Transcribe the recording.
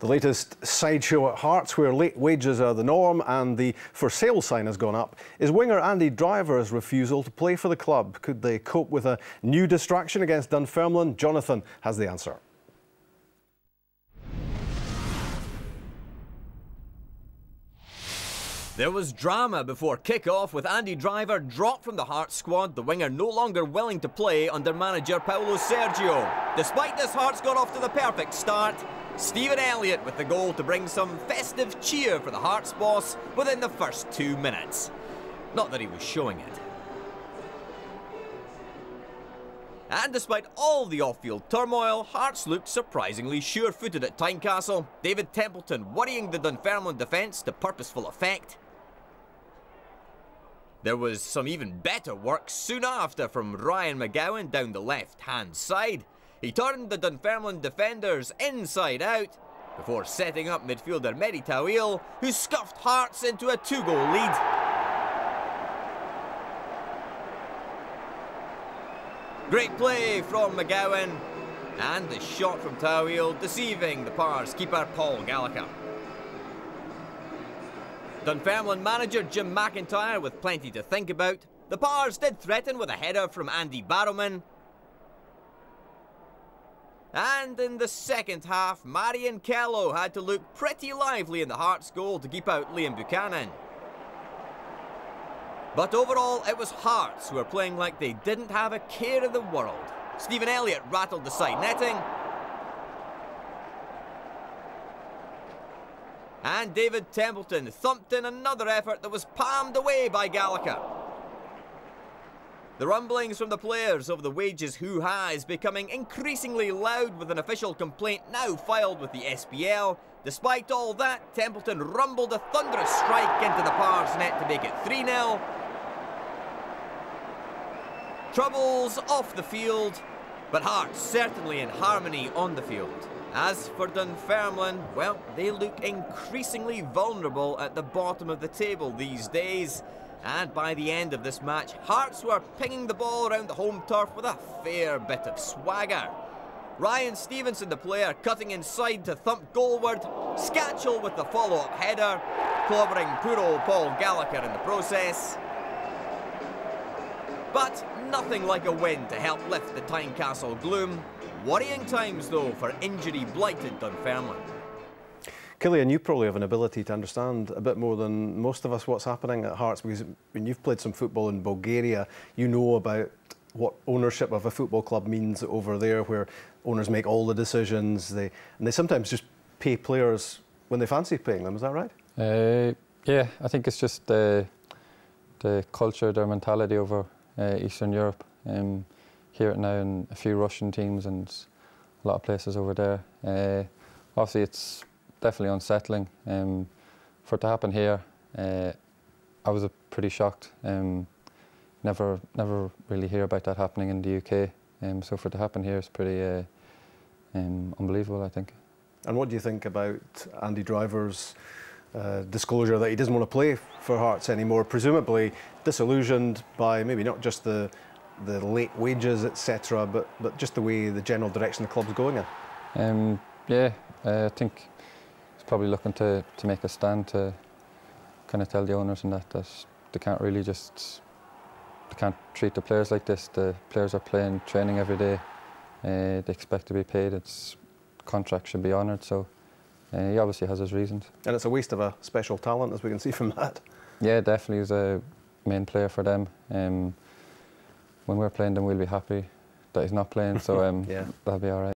The latest sideshow at Hearts, where late wages are the norm and the for sale sign has gone up, is winger Andy Driver's refusal to play for the club. Could they cope with a new distraction against Dunfermline? Jonathan has the answer. There was drama before kick-off with Andy Driver dropped from the Hearts squad, the winger no longer willing to play under manager Paulo Sergio. Despite this, Hearts got off to the perfect start. Stephen Elliott with the goal to bring some festive cheer for the Hearts boss within the first 2 minutes. Not that he was showing it. And despite all the off-field turmoil, Hearts looked surprisingly sure-footed at Tynecastle. David Templeton worrying the Dunfermline defence to purposeful effect. There was some even better work soon after from Ryan McGowan down the left-hand side. He turned the Dunfermline defenders inside out before setting up midfielder Mehdi Tawil, who scuffed Hearts into a 2-goal lead. Great play from McGowan, and the shot from Tawil deceiving the Pars keeper Paul Gallagher. Dunfermline manager Jim McIntyre with plenty to think about. The Pars did threaten with a header from Andy Barrowman. And in the second half, Marion Kello had to look pretty lively in the Hearts goal to keep out Liam Buchanan. But overall, it was Hearts who were playing like they didn't have a care in the world. Stephen Elliott rattled the side netting. And David Templeton thumped in another effort that was palmed away by Gallagher. The rumblings from the players over the wages hoo-ha is becoming increasingly loud, with an official complaint now filed with the SPL. Despite all that, Templeton rumbled a thunderous strike into the Pars net to make it 3-0. Troubles off the field, but Hearts certainly in harmony on the field. As for Dunfermline, well, they look increasingly vulnerable at the bottom of the table these days. And by the end of this match, Hearts were pinging the ball around the home turf with a fair bit of swagger. Ryan Stevenson, the player, cutting inside to thump goalward. Scatchell with the follow-up header, clobbering poor old Paul Gallagher in the process. But nothing like a win to help lift the Tynecastle gloom. Worrying times, though, for injury-blighted Dunfermline. Killian, you probably have an ability to understand a bit more than most of us what's happening at Hearts, because when you've played some football in Bulgaria, you know about what ownership of a football club means over there, where owners make all the decisions. And they sometimes just pay players when they fancy paying them. Is that right? Yeah, I think it's just the culture, their mentality over Eastern Europe. Hear it now in a few Russian teams and a lot of places over there. Obviously, it's definitely unsettling. For it to happen here, I was pretty shocked. Never really hear about that happening in the UK. So for it to happen here is pretty unbelievable, I think. And what do you think about Andy Driver's disclosure that he doesn't want to play for Hearts anymore? Presumably disillusioned by maybe not just the late wages, etc., but just the way the general direction the club's going in. Yeah, I think he's probably looking to make a stand to kind of tell the owners and that they can't really they can't treat the players like this. The players are playing, training every day. They expect to be paid. Contract should be honoured. So he obviously has his reasons. And it's a waste of a special talent, as we can see from that. Yeah, definitely. He's a main player for them. When we're playing them, we'll be happy that he's not playing. So yeah, that'll be all right.